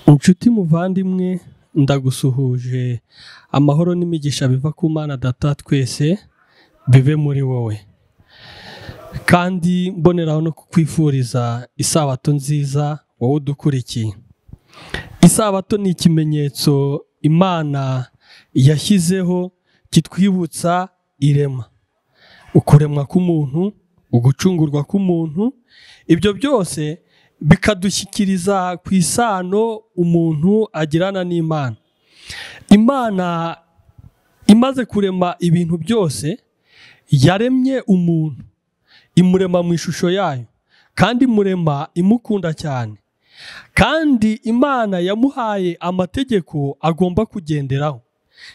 Inshuti muvandimwe, ndagusuhuje. Amahoro n'imigisha biva ku Mana Data twese bibe muri wowe, kandi mboneraho no kukwifuriza isabato nziza wowe udukurikiye. Isabato ni ikimenyetso Imana yashyizeho kitwibutsa irema, ukuremwa k'umuntu, ugucungurwa k'umuntu, ibyo byose bikadushyikiriza ku isano umuntu agirana n'Imana. Imana imaze kurema ibintu byose, yaremye umuntu, imurema mu ishusho yayo, kandi imurema imukunda cyane. Kandi Imana yamuhaye amategeko agomba kugenderaho.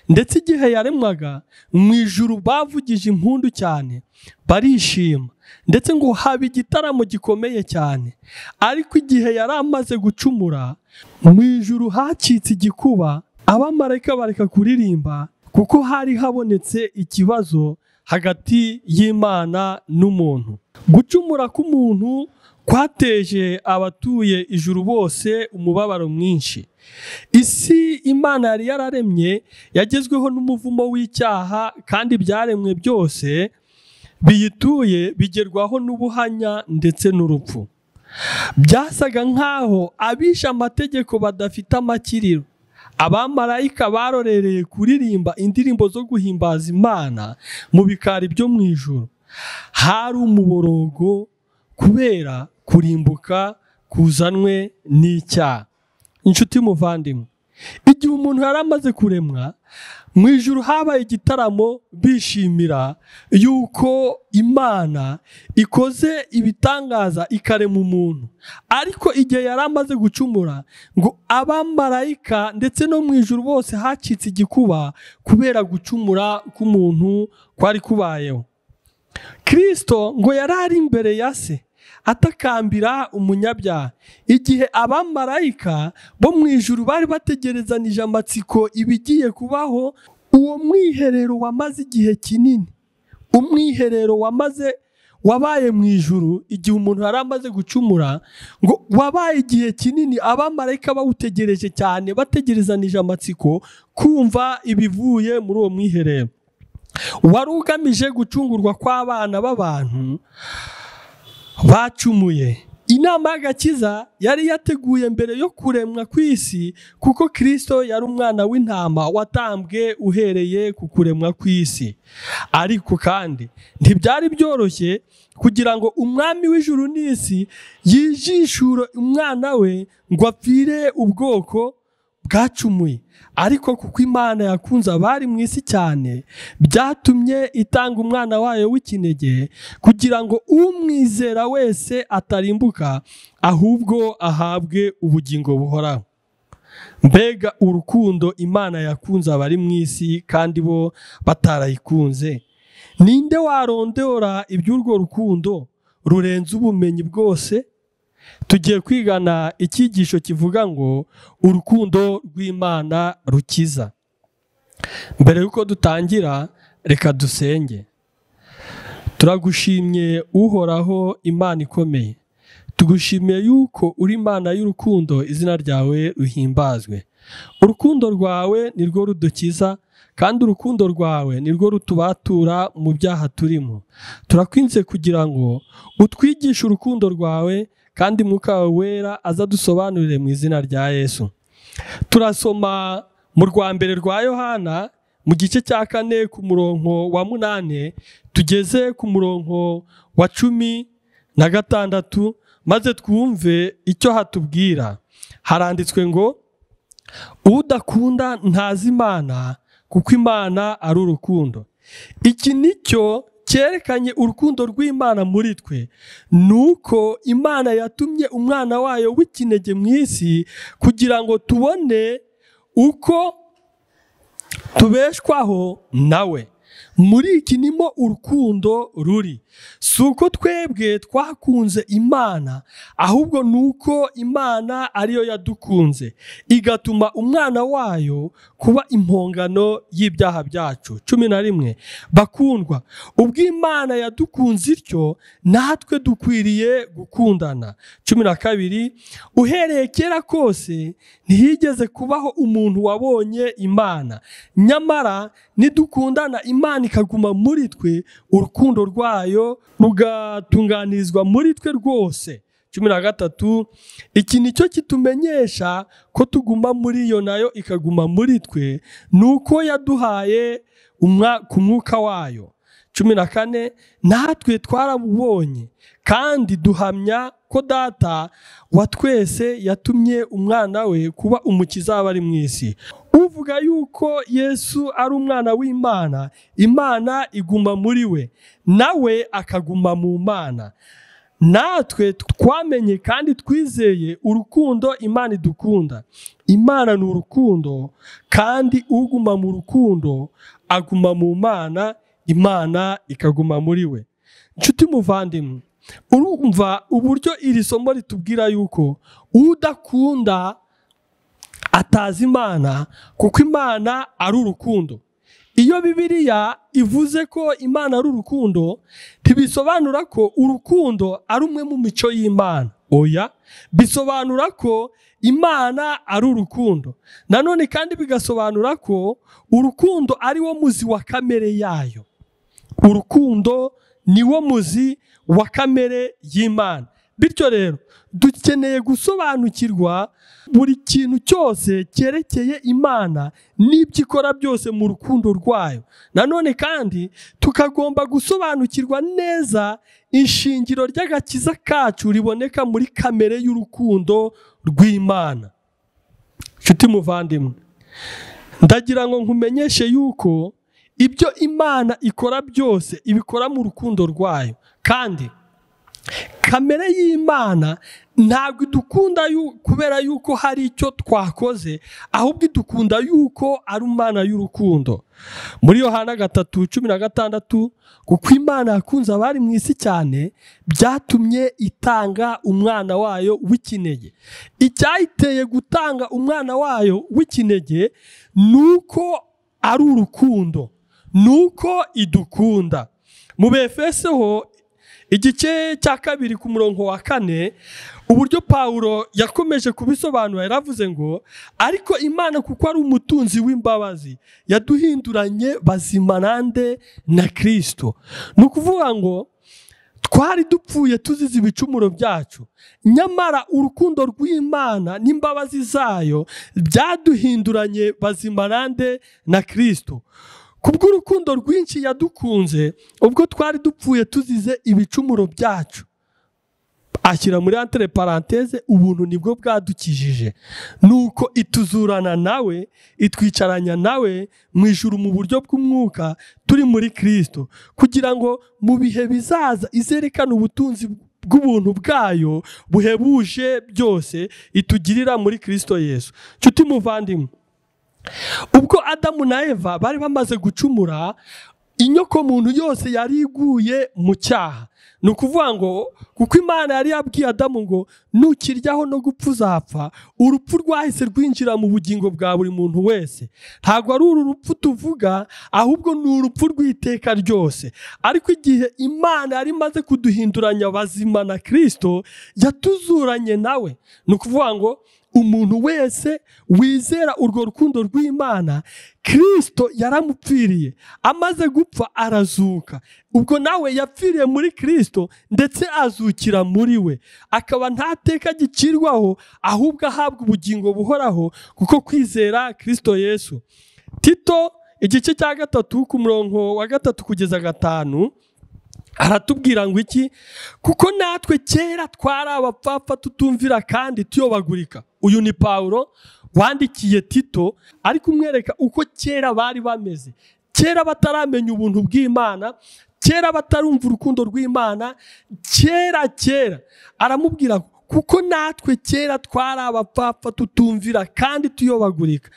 Ndetse igihe yaremwaga, mu ijuru bavugije impundu cyane, barishima, ndetse ngo haba igitaramo gikomeye cyane. Ariko igihe yari amaze gucumura, mu ijuru hacitse igikuba, abamarayika bareka kuririmba, kuko hari habonetse ikibazo hagati y'Imana n'umuntu. Gucumura k'umuntu kwateje abatuye ijuru bose umubabaro mwinshi. Isi Imana yari yararemye yagezweho n'umuvumo w'icyaha, kandi ibyaremwe byose biyituye bigerwaho n'ubuhanya ndetse n'urupfu. Byasaga nk'aho abishe amategeko badafite amakiriro. Abamarayika barorereye kuririmba indirimbo zo guhimbaza Imana mu bikari byo mu ijuru. Hari umuborogo kubera kurimbuka kuzanwe n'icyaha. Inshuti muvandimwe, igihe umuntu yari amaze kuremwa, mu ijuru habaye igitaramo bishimira yuko Imana ikoze ibitangaza ikarema umuntu. Ariko igihe yari amaze gucumura, ngo abamarayika ndetse no mu ijuru bose hacitse igikuba kubera gucumura k'umuntu kwari kubayeho. Kristo ngo yari ari imbere ya se atakambira umunyabyaha. Igihe abamarayika bo mu ijuru bari bategerezanije amatsiko ibigiye kubaho, uwo mwiherero wamaze igihe kinini, umwiherero wabaye mu ijuru igihe umuntu yari amaze gucumura, ngo wabaye igihe kinini abamarayika bawutegereje cyane, bategerezanije amatsiko kumva ibivuye muri uwo mwiherero. Wari ugamije gucungurwa kw'abana b'abantu bacumuye. Inama y'agakiza yari yateguye mbere yo kuremwa kw'isi, kuko Kristo yari umwana w'intama watambwe uhereye ku kuremwa kw'isi. Ariko kandi ntibyari byoroshye kugira ngo umwami w'ijuru n'isi yijishure umwana we ngo apfire ubwoko bwacumuye. Ariko kuko Imana yakunze abari mu isi cyane, byatumye itanga umwana wayo w'ikinege, kugira ngo umwizera wese atarimbuka, ahubwo ahabwe ubugingo buhoraho. Mbega urukundo Imana yakunze abari mu isi kandi bo batarayikunze! Ninde warondora iby'urwo rukundo rurenze ubumenyi bwose? Tugiye kwigana icyigisho kivuga ngo urukundo rw'Imana rukiza. Mbere yuko dutangira, reka dusenge. Turagushimye Uhoraho, Imana ikomeye. Tugushimiye yuko uri Imana y'urukundo, izina ryawe ruhimbazwe. Urukundo rwawe nirwo rudukiza, kandi urukundo rwawe nirwo rutubatura mu byaha turimo. Turakwinze kugira ngo utwigishe urukundo rwawe, kandi Mwuka wawe wera azadusobanurire mu izina rya Yesu. Turasoma mu rwambere rwa Yohana mu gice cya 4 ku murongo wa 8 tugeze ku murongo wa 16, maze twumve icyo hatubwira. Haranditswe ngo, udakunda ntazi Imana, kuko Imana ari urukundo. Iki nicyo cyerekanye urukundo rw'Imana muri twe, nuko Imana yatumye umwana wayo w'ikinege mu isi, kugira ngo tubone uko tubeshwaho nawe. muri iki nimo urukundo ruri, si uko twebwe twakunze Imana, ahubwo nuko Imana ariyo yadukunze igatuma umwana wayo kuba impongano y'ibyaha byacu. 11 bakundwa, ubwo Imana yadukunze ityo natwe dukwiriye gukundana. 12 uhereye kera kose ntihigeze kubaho umuntu wabonye Imana, nyamara nidukundana Imana ikaguma muri twe, urukundo rwayo rugatunganirizwa muri twe rwose. 13 iki nicyo kitumenyesha ko tuguma muri yo nayo ikaguma muri twe, nuko yaduhaye ku mwuka wayo. 14 natwe twaramubonye kandi duhamya ko Data wa twese yatumye umwana we kuba umukiza w'abari mu isi. Uvuga yuko Yesu ari umwana w'Imana, Imana iguma muri we nawe akaguma mu Mana. Natwe twamenye kandi twizeye urukundo Imana idukunda. Imana ni urukundo, kandi uguma mu rukundo aguma mu Mana, Imana ikaguma muri we. Nshuti muvandimwe, urumva uburyo iri somo ritubwira yuko udakunda atazi Imana, kuko Imana ari urukundo. Iyo Bibiliya ivuze ko Imana ari urukundo, ntibisobanura ko urukundo ari umwe mu mico y'Imana. Oya, bisobanura ko Imana ari urukundo. Nanone kandi bigasobanura ko urukundo ari wo muzi wa kamere yayo. Urukundo ni wo muzi wa kamere y'Imana. Bityo rero dukeneye gusobanukirwa buri kintu cyose cyerekeye Imana n'ibyo ikora byose mu rukundo rwayo. Nanone kandi tukagomba gusobanukirwa neza ishingiro ry'agakiza kacu riboneka muri kamere y'urukundo rw'Imana. Nshuti muvandimwe, ndagira ngo nkumenyeshe yuko ibyo Imana ikora byose ibikora mu rukundo rwayo, kandi kamere y'Imana ntabwo idukunda kubera yuko hari icyo twakoze, ahubwo idukunda yuko ari Imana y'urukundo. Muri Yohana 3:16, kuko Imana yakunze abari mu isi cyane byatumye itanga umwana wayo w'ikinege. Icyayiteye gutanga umwana wayo w'ikinege nuko ari urukundo, nuko idukunda. Mu Befeso igice cya 2 ku murongo wa 4, uburyo Pawulo yakomeje kubisobanura, yaravuze ngo ariko Imana kuko ari umutunzi w'imbabazi yaduhinduranye bazima nande na Kristo. Nukuvuga ngo twari dupfuye tuzize ibicumuro byacu, nyamara urukundo rw'Imana n'imbabazi zayo byaduhinduranye bazima nande na Kristo. Kubw'urukundo rwinshi yadukunze, ubwo twari dupfuye tuzize ibicumuro byacu, ashyira muri entre parenthèse ubuntu nibwo bwadukijije, nuko ituzurana nawe, itwicaranya nawe mu ijuru mu buryo bw'umwuka turi muri Kristo, kugira ngo mu bihe bizaza izerekane ubutunzi bw'ubuntu bwayo buhebuje byose itugirira muri Kristo Yesu. Nshuti muvandimwe, ubwo Adamu na Eva bari bamaze gucumura, inyoko muntu yose yari iguye mu cyaha. Ni ukuvuga ngo kuko Imana yari yabwiye Adamu ngo nukiryaho no gupfa uzapfa, urupfu rwahise rwinjira mu bugingo bwa buri muntu wese. Ntabwo ari uru rupfu tuvuga, ahubwo ni urupfu rw'iteka ryose. Ariko igihe Imana yari imaze kuduhinduranya bazima na Kristo, yatuzuranye nawe. Ni ukuvuga ngo umuntu wese wizera urwo rukundo rw'Imana, Kristo yaramupfiriye, amaze gupfa arazuka. Ubwo nawe yapfiriye muri Kristo ndetse azukira muri we, akaba nta teka gicirwaho, ahubwo ahabwa ubugingo buhoraho kuko kwizera Kristo Yesu. Tito igice cya 3 ku murongo wa 3 kugeza 5 aratubwira ngo iki? Kuko natwe kera twari abapfapfa tutumvira kandi tuyobagurika. Uyu ni Pawulo wandikiye Tito, ari kumwereka uko kera bari bameze, kera bataramenya ubuntu bw'Imana, kera batarumva urukundo rw'Imana, kera aramubwira kuko natwe kera twari abapfapfa tutumvira kandi tuyobagurika,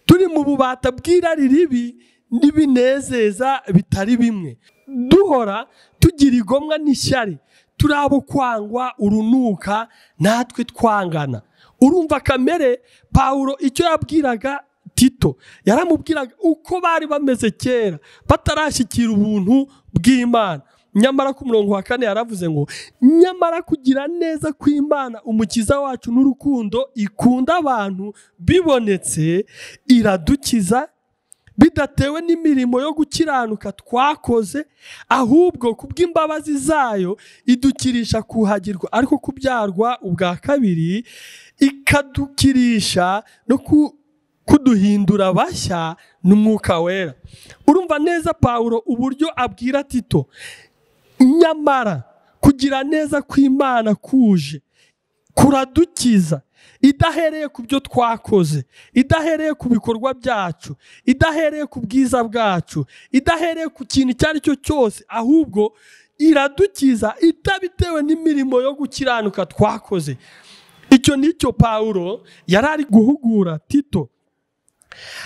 turi mu bubata bw'irari ribi n'ibinezeza bitari bimwe, duhora tugira igomwa n'ishyari, turi abo kwangwa urunuka natwe twangana. Urumva kamere Pawulo icyo yabwiraga Tito, yaramubwiraga uko bari bameze kera batarashyikira ubuntu bw'Imana. Nyamara ku murongo wa 4 yaravuze ngo nyamara kugira neza kw'Imana umukiza wacu n'urukundo ikunda abantu bibonetse iradukiza, bidatewe n'imirimo yo gukiranuka twakoze, ahubwo kubw'imbabazi zayo idukirisha kuhagirwa ariko kubyarwa ubwa kabiri, ikadukirisha no kuduhindura bashya n'umwuka wera. Urumva neza Pawulo uburyo abwira Tito, nyamara kugira neza kw'Imana kuje kuradukiza, idahereye ku byo twakoze, idahereye ku bikorwa byacu, idahereye ku bwiza bwacu, idahereye ku kintu icyo ari cyo cyose, ahubwo iradukiza itabitewe n'imirimo yo gukiranuka twakoze. Icyo nicyo Pawulo yari ari guhugura Tito.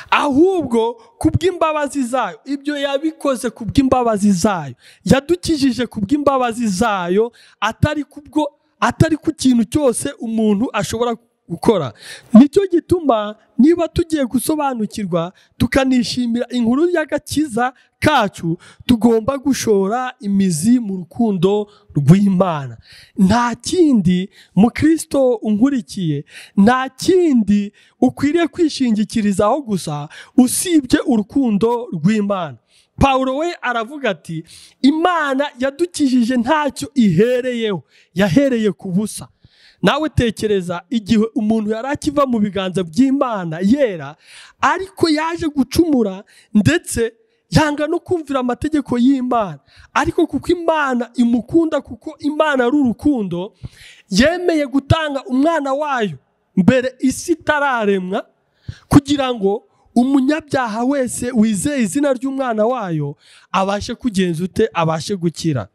Ahubwo kubw'imbabazi zayo, ibyo yabikoze kubw'imbabazi zayo, yadukijije kubw'imbabazi zayo, atari ku kintu cyose umuntu ashobora gukora. Nicyo gituma niba tugiye gusobanukirwa tukanishimira inkuru y'agakiza kacu, tugomba gushora imizi mu rukundo rw'Imana. Nta kindi mukristo unkurikiye, nta kindi ukwiriye kwishingikirizaho gusa usibye urukundo rw'Imana. Pawulo we aravuga ati Imana yadukijije ntacyo ihereyeho, yahereye ku busa. Nawe tekereza igihe umuntu yari akiva mu biganza by'Imana yera, ariko yaje gucumura ndetse yanga no kumvira amategeko y'Imana, ariko kuko Imana imukunda, kuko Imana ari urukundo, yemeye gutanga umwana wayo mbere isi itararemwa, kugira ngo umunyabyaha wese wizeye izina ry'umwana wayo abashe kugenza ute, abashe gukira.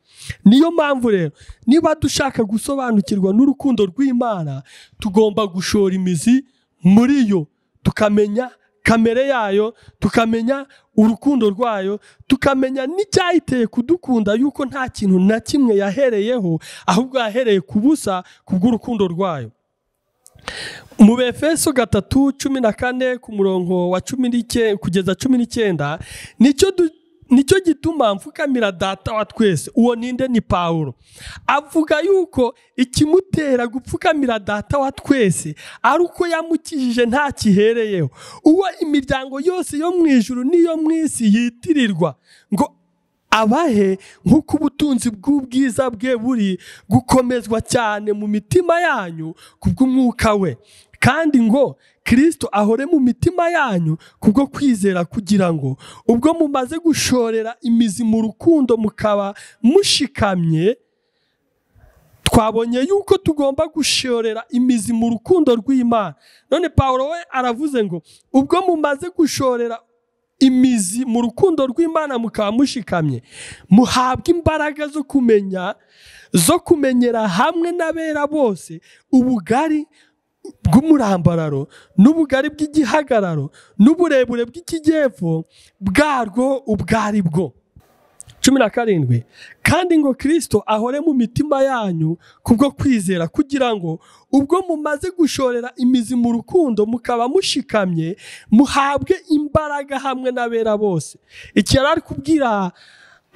Niyo mpamvu rero niba dushaka gusobanukirwa n'urukundo rw'Imana, tugomba gushora imizi muri yo, tukamenya kamere yayo, tukamenya urukundo rwayo, tukamenya n'icyayiteye kudukunda, yuko nta kintu na kimwe yahereyeho, ahubwo yahereye ku busa kubw'urukundo rwayo. Mu Befeso 3:14 ku murongo wa 19 kugeza 19, nicyo gituma mfukamira data wa twese. Uwo ninde? Ni Pawulo. Avuga yuko ikimutera gupfukamira data wa twese ari uko yamukijije nta kihereyeho, uwo imiryango yose yo mu ijuru n'iyo mu isi yitirirwa, ngo abahe nk'uko ubutunzi bw'ubwiza bwe buri gukomezwa cyane mu mitima yanyu kubw'umwuka we, kandi ngo Kristo ahore mu mitima yanyu kubwo kwizera, kugira ngo ubwo mumaze gushorera imizi mu rukundo mukaba mushikamye. Twabonye yuko tugomba gushorera imizi mu rukundo rw'Imana. None Pawulo we aravuze ngo ubwo mumaze gushorera imizi mu rukundo rw'Imana mukaba mushikamye, muhabwe imbaraga zo kumenyera hamwe n'abera bose ubugari bw'umurambararo n'ubugari bw'igihagararo n'uburebure bw'ikijyepfo bwarwo ubwari bwo. 17, kandi ngo Kristo ahore mu mitima yanyu kubwo kwizera, kugira ngo ubwo mumaze gushorera imizi mu rukundo mukaba mushikamye, muhabwe imbaraga hamwe n'abera bose. Iki yari ari kubwira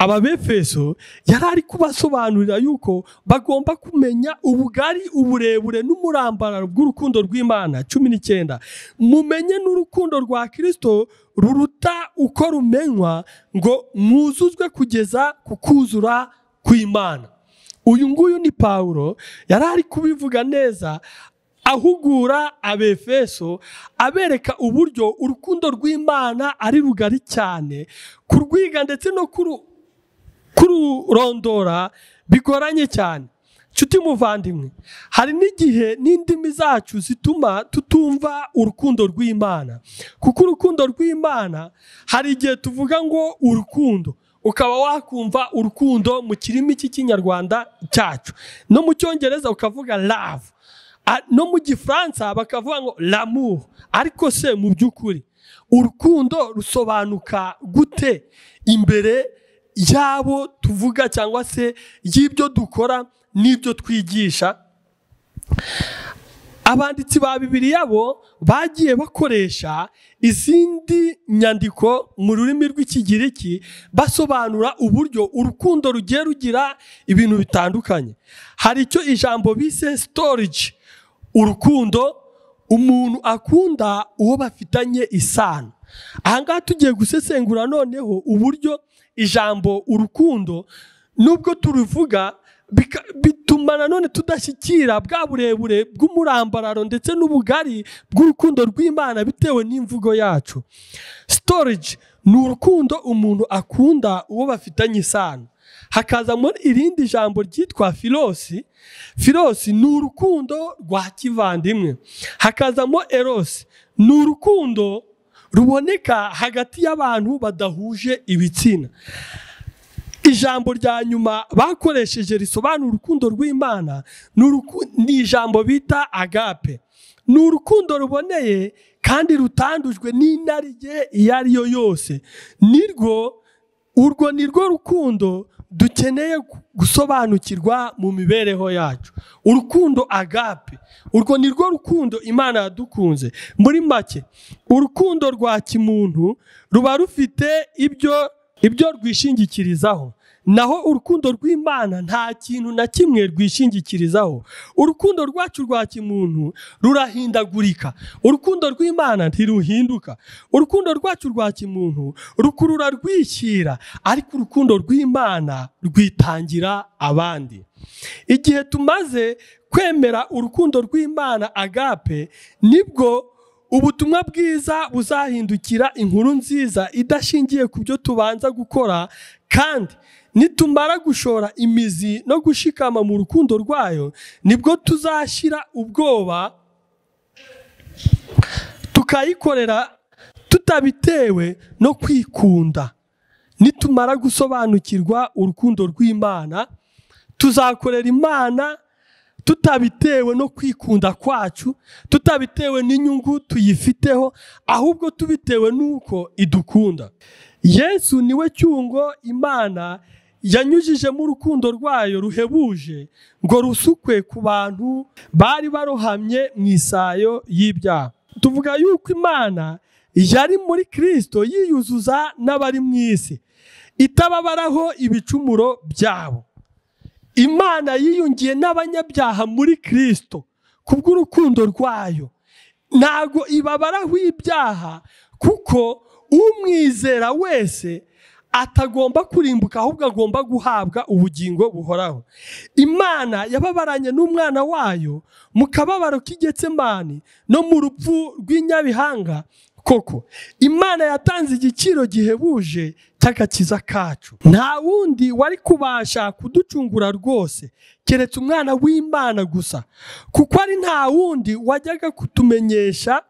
Ababefeso, yari ari kubasobanurira yuko bagomba kumenya ubugari, uburebure n'umurambararo bw'urukundo rw'Imana. 19, mumenye n'urukundo rwa Kristo ruruta uko rumenywa, ngo mwuzuzwe kugeza ku kuzura kw'Imana. Uyu nguyu ni Pawulo yari ari kubivuga neza, ahugura Abefeso, abereka uburyo urukundo rw'Imana ari rugari cyane, kurwiga ndetse no kururondora bigoranye cyane. Nshuti muvandimwe, hari n'igihe n'indimi zacu zituma tutumva urukundo rw'Imana, kuko urukundo rw'Imana hari igihe tuvuga ngo urukundo, ukaba wakumva urukundo mu kirimi cy'ikinyarwanda cyacu, no mu cyongereza ukavuga love, no mu gifaransa bakavuga ngo l'amour. Ariko se mu by'ukuri urukundo rusobanuka gute imbere yabo tuvuga cyangwa se y'ibyo dukora n'ibyo twigisha? Abanditsi ba Bibiliya bo bagiye bakoresha izindi nyandiko mu rurimi rw'Ikigiriki basobanura uburyo urukundo rugiye rugira ibintu bitandukanye. Hari icyo ijambo bise storage, urukundo umuntu akunda uwo bafitanye isano. Aha ngaha tugiye gusesengura noneho uburyo ijambo urukundo nubwo turuvuga bituma nanone tudashyikira bwa burebure bw'umurambararo ndetse n'ubugari bw'urukundo rw'Imana bitewe n'imvugo yacu. Storage ni urukundo umuntu akunda uwo bafitanye isano. Hakazamo irindi jambo ryitwa filosi. Filosi ni urukundo rwa kivandimwe. Hakazamo erosi, ni urukundo ruboneka hagati y'abantu badahuje ibitsina. Ijambo rya nyuma bakoresheje risobanura urukundo rw'Imana ni ijambo bita agape. Ni urukundo ruboneye kandi rutandujwe n'inarijye iyo ari yo yose. Urwo nirwo rukundo dukeneye gusobanukirwa mu mibereho yacu. Urukundo agape, urwo nirwo rukundo Imana yadukunze. Muri make urukundo rwa kimuntu ruba rufite ibyo rwishingikirizaho, naho urukundo rw'Imana nta kintu na kimwe rwishingikirizaho. Urukundo rwacu rwa kimuntu rurahindagurika, urukundo rw'Imana ntiruhinduka. Urukundo rwacu rwa kimuntu rukurura rwishyira, ariko urukundo rw'Imana rwitangira abandi. Igihe tumaze kwemera urukundo rw'Imana agape, nibwo ubutumwa bwiza buzahindukira inkuru nziza idashingiye ku byo tubanza gukora, kandi nitumara gushora imizi no gushikama mu rukundo rwayo, nibwo tuzashira ubwoba tukayikorera tutabitewe no kwikunda. Nitumara gusobanukirwa urukundo rw'Imana, tuzakorera Imana tutabitewe no kwikunda kwacu, tutabitewe n'inyungu tuyifiteho, ahubwo tubitewe n'uko idukunda. Yesu niwe cyungo Imana yanyujijemo urukundo rwayo ruhebuje ngo rusukwe ku bantu bari barohamye mu isayo y'ibyaha. Tuvuga yuko Imana yari muri Kristo yiyuzuza n'abari mu isi, itababaraho ibicumuro byabo. Imana yiyungiye n'abanyabyaha muri Kristo kubw'urukundo rwayo. Ntago ibabaraho ibyaha, kuko umwizera wese atagomba kurimbuka, ahubwo agomba guhabwa ubugingo buhoraho. Imana yababaranye n'umwana wayo mu kababaro k'Igetsemani no mu rupfu rw'inyabihanga. Koko Imana yatanze igiciro gihebuje cy'agakiza kacu. Nta wundi wari kubasha kuducungura rwose keretse umwana w'Imana gusa, kuko ari nta wundi wajyaga kutumenyesha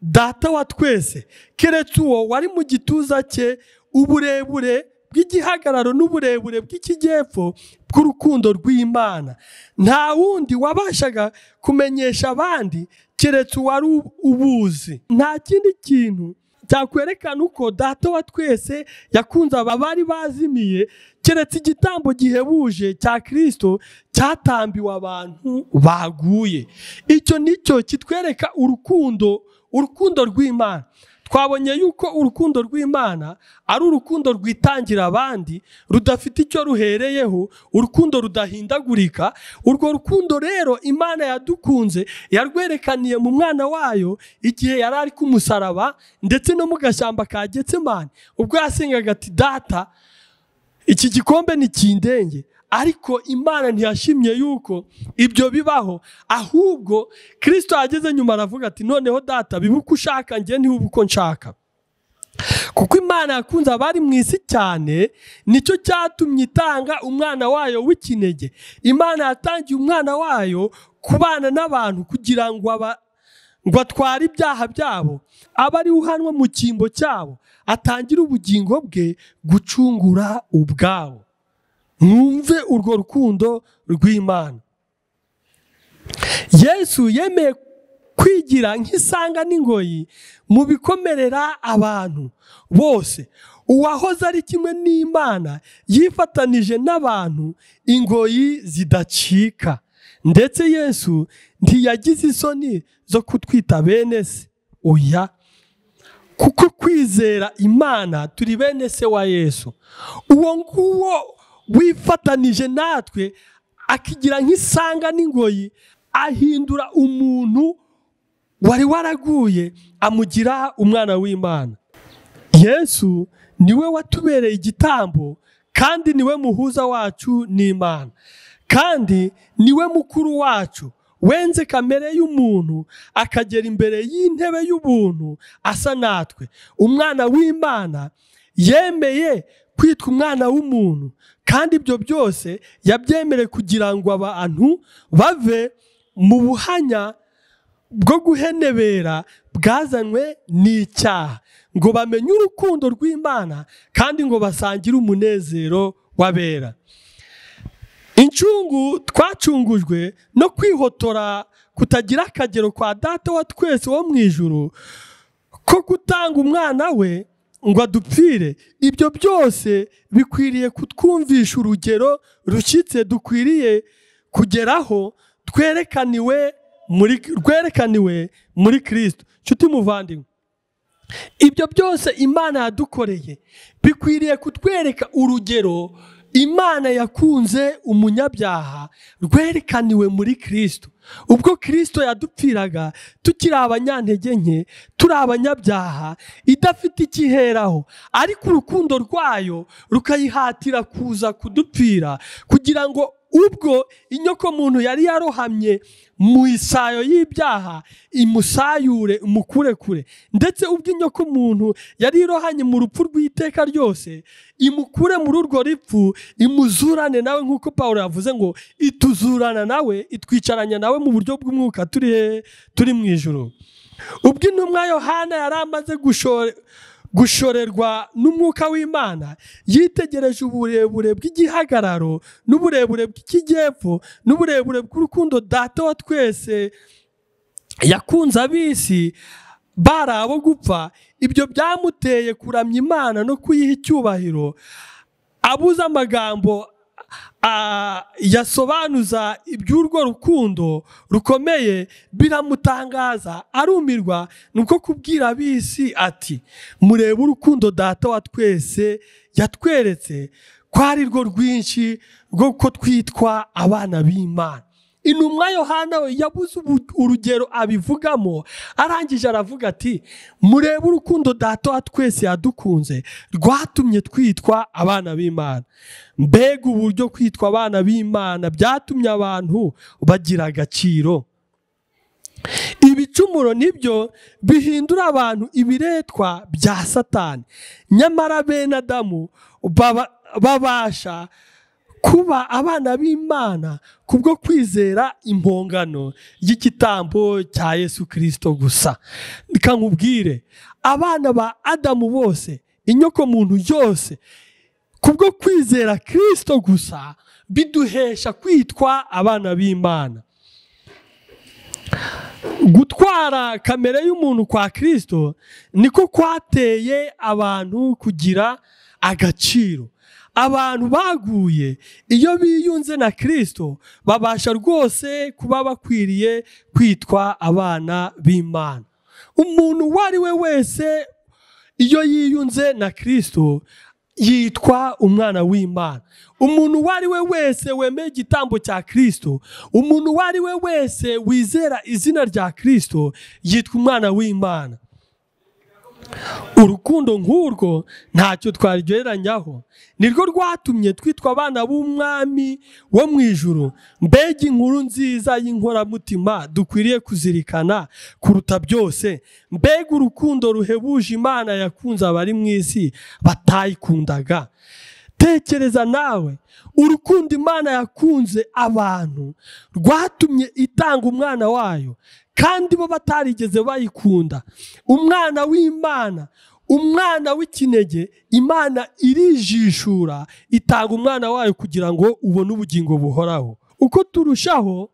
Data wa twese keretse uwo wari mu gituza cye, uburebure bw'igihagararo n'uburebure bw'ikijyepfo bw'urukundo rw'Imana. Nta wundi wabashaga kumenyesha abandi keretse uwari ubuzi. Nta kindi kintu cyakwerekana uko Data wa twese yakunze abari bazimiye keretse igitambo gihebuje cya Kristo cyatambiwe abantu baguye. Icyo nicyo kitwereka urukundo rw'Imana. Twabonye yuko urukundo rw'Imana ari urukundo rwitangira abandi, rudafite icyo ruhereyeho, urukundo rudahindagurika. Urwo rukundo rero Imana yadukunze yarwerekaniye mu mwana wayo igihe yari ari ku musaraba ndetse no mu gashyamba ka Getsemani, ubwo yasengaga ati, Data, iki gikombe nikindenge. Ariko Imana ntiyashimye yuko ibyo bibaho, ahubwo Kristo yageze nyuma aravuga ati, noneho Data, bibe uko ushaka, njye ntibibe uko nshaka. Kuko Imana yakunze abari mu isi cyane, nicyo cyatumye itanga umwana wayo w'ikinege. Imana yatangiye umwana wayo kubana n'abantu kugira ngo atware ibyaha byabo, abe ari uhanwa mu cyimbo cyabo, atangire ubugingo bwe gucungura ubwabo. Mwumve urwo rukundo rw'Imana. Yesu yemeye kwigira nk'isanga n'ingoyi mu bikomerera abantu bose. Uwahoze ari kimwe n'Imana yifatanije n'abantu ingoyi zidacika. Ndetse Yesu ntiyagize isoni zo kutwita bene se. Oya, kuko kwizera Imana turi bene se wa Yesu. Uwo nguwo wifatanije natwe akigira nk'isanga n'ingoyi, ahindura umuntu wari waraguye amugira umwana w'Imana. Yesu niwe watubereye igitambo, kandi niwe muhuza wacu n'Imana, kandi niwe mukuru wacu wenze kamere y'umuntu akagera imbere y'intebe y'ubuntu asa natwe. Umwana w'Imana yemeye kwitwa umwana w'umuntu, kandi ibyo byose yabyemereye kugira ngo abantu bave mu buhanya bwo guhenebera bwazanywe n'icyaha, ngo bamenye urukundo rw'Imana kandi ngo basangire umunezero w'abera. Incungu twacungujwe no kwihotora kutagira akagero kwa Data wa twese wo mu ijuru, ko gutanga umwana we ngo adupfire. Ibyo byose bikwiriye kutwumvisha urugero rushyitse dukwiriye kugeraho rwerekaniwe muri Kristo. Nshuti muvandimwe, ibyo byose Imana yadukoreye bikwiriye kutwereka urugero Imana yakunze umunyabyaha rwerekaniwe muri Kristo. Ubwo Kristo yadupfiraga tukiri abanyantege nke, turi abanyabyaha, idafite ikiheraho, ariko urukundo rwayo rukayihatira kuza kudupfira, kugira ngo ubwo inyoko muntu yari yarohamye mu isayo y'ibyaha imusayure umukure kure, ndetse ubwo inyoko muntu yari irohanye mu rupfu rw'iteka ryose imukure muri urwo rupfu, imuzurane nawe, nk'uko Pawulo yavuze ngo ituzurana nawe, itwicaranya nawe mu buryo bw'umwuka turi mu ijuru. Ubwo intumwa Yohana yari amaze gushorerwa n'umwuka w'Imana, yitegereje uburebure bw'igihagararo n'uburebure bw'ikijyepfo n'uburebure bw'urukundo Data wa twese yakunze ab'isi bari abo gupfa. Ibyo byamuteye kuramya Imana no kuyiha icyubahiro, abuze amagambo yasobanuza iby'urwo rukundo rukomeye, biramutangaza, arumirwa. Nuko kubwira ab'isi ati, murebe urukundo Data wa twese yatweretse, ko ari rwo rwinshi rwo ko twitwa abana b'Imana. Intumwa Yohana yabuze urugero abivugamo, arangije aravuga ati, murebe urukundo Data wa twese yadukunze rwatumye twitwa abana b'Imana. Mbega uburyo kwitwa abana b'Imana byatumye abantu bagira agaciro. Ibicumuro nibyo bihindura abantu ibiretwa bya Satani, nyamara bene Adamu babasha kuba abana b'Imana kubwo kwizera impongano y'igitambo cya Yesu Kristo gusa. Nkubwire, abana ba Adamu bose, inyoko muntu yose, kubwo kwizera Kristo gusa biduhesha kwitwa abana b'Imana. Gutwara kamere y'umuntu kwa Kristo niko kwateye abantu kugira agaciro. Abantu baguye iyo biyunze na Kristo babasha rwose kuba bakwiriye kwitwa abana b'Imana. Umuntu uwo ari we wese iyo yiyunze na Kristo yitwa umwana w'Imana. Umuntu uwo ari we wese wemeye igitambo cya Kristo, umuntu uwo ari we wese wizera izina rya Kristo yitwa umwana w'Imana. Urukundo nk'urwo ntacyo twaryoheranyaho, nirwo rwatumye twitwa abana b'umwami wo mu ijuru. Mbega inkuru nziza y'inkoramutima dukwiriye kuzirikana kuruta byose. Mbega urukundo ruhebuje Imana yakunze abari mu isi batayikundaga. Tekereza nawe, urukundo Imana yakunze abantu rwatumye itanga umwana wayo, kandi bo batarigeze bayikunda. Umwana w'Imana, umwana w'ikinege, Imana irijishura itanga umwana wayo kugira ngo ubone ubugingo buhoraho. Uko turushaho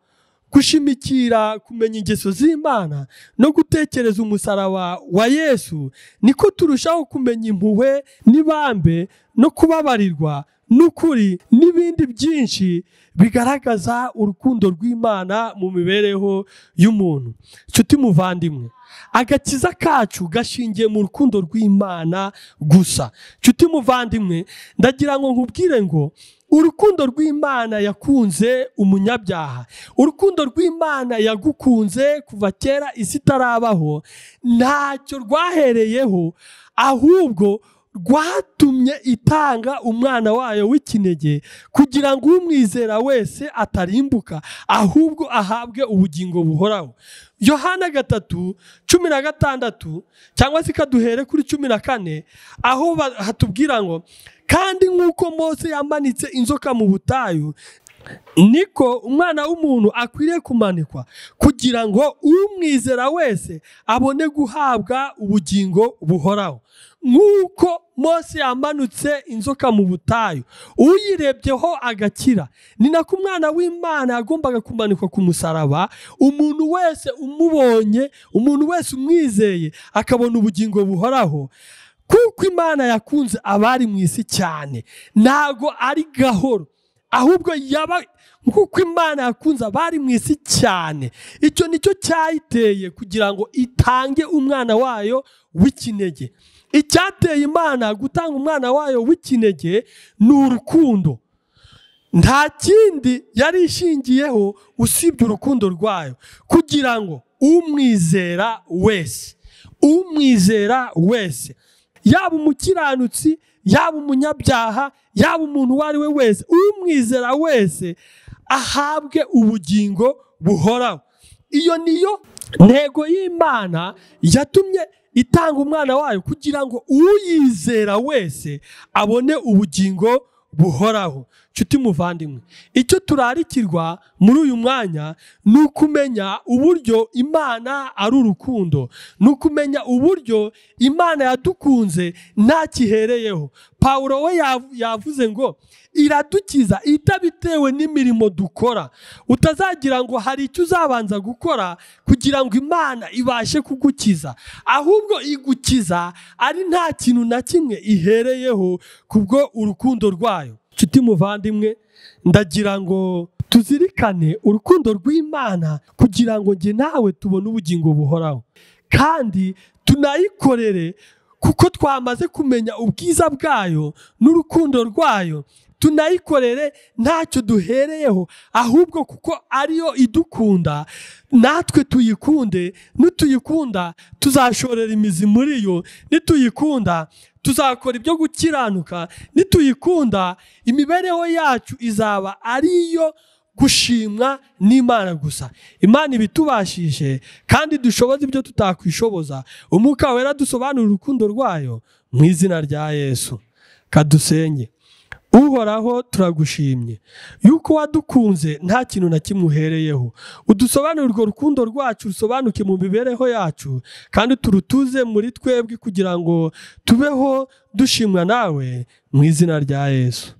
gushimikira kumenya ingeso z'Imana no gutekereza umusaraba wa Yesu, niko turushaho kumenya impuhwe n'ibambe no kubabarirwa n'ukuri n'ibindi byinshi bigaragaza urukundo rw'Imana mu mibereho y'umuntu. Nshuti muvandimwe, agakiza kacu gashingiye mu rukundo rw'Imana gusa. Nshuti muvandimwe, ndagira ngo nkubwire ngo urukundo rw'Imana yakunze umunyabyaha, urukundo rw'Imana yagukunze kuva kera isi itarabaho, ntacyo rwahereyeho, ahubwo rwatumye itanga umwana wayo w'ikinege kugira ngo umwizera wese atarimbuka, ahubwo ahabwe ubugingo buhoraho. Yohana 3:16 cyangwa se kaduhere kuri 14, aho hatubwira ngo kandi nk'uko Mose yamanitse inzoka mu butayu, niko umwana w'umuntu akwiriye kumanikwa kugira ngo umwizera wese abone guhabwa ubugingo buhoraho. Nk'uko Mose yamanutse inzoka mu butayu, uyirebyeho agakira, ni nako umwana w'Imana yagombaga kumanikwa ku musaraba, umuntu wese umubonye, umuntu wese umwizeye akabona ubugingo buhoraho. Kuko Imana yakunze abari mu isi cyane, ntago ari gahoro, ahubwo kuko Imana yakunze abari mu isi cyane, icyo nicyo cyayiteye kugira ngo itange umwana wayo w'ikinege. Icyateye Imana gutanga umwana wayo w'ikinege ni urukundo. Nta kindi yari ishingiyeho usibye urukundo rwayo, kugira ngo umwizera wese, yaba umukiranutsi, yaba umunyabyaha, yaba umuntu uwo ari we wese, umwizera wese ahabwe ubugingo buhoraho. Iyo niyo ntego y'Imana yatumye itanga umwana wayo, kugira ngo uyizera wese abone ubugingo buhoraho. Nshuti muvandimwe, icyo turarikirwa muri uyu mwanya ni ukumenya uburyo Imana ari urukundo, ni ukumenya uburyo Imana yadukunze nta kihereyeho. Pawulo we yavuze ngo iradukiza itabitewe n'imirimo dukora. Utazagira ngo hari icyo uzabanza gukora kugira ngo Imana ibashe kugukiza, ahubwo igukiza ari nta kintu na kimwe ihereyeho kubwo urukundo rwayo. Nshuti muvandimwe, ndagira ngo tuzirikane urukundo rw'Imana kugira ngo njye nawe tubone ubugingo buhoraho, kandi tunayikorere, kuko twamaze kumenya ubwiza bwayo n'urukundo rwayo. Tunayikorere ntacyo duhereyeho, ahubwo kuko ariyo idukunda, natwe tuyikunde. Nituyikunda tuzashorera imizi muri yo, nituyikunda tuzakora ibyo gukiranuka, nituyikunda imibereho yacu izaba ariyo gushimwa n'Imana gusa. Imana ibitubashishe kandi dushoboze ibyo tutakwishoboza. Umwuka wera dusobanura urukundo rwayo mu izina rya Yesu. Kadusenge. Uhoraho, turagushimye yuko wadukunze nta kintu na kimwe uhereyeho. Udusobanurire urwo rukundo rwacu rusobanuke mu mibereho yacu, kandi turutuze muri twebwe kugira ngo tubeho dushimwa nawe mu izina rya Yesu.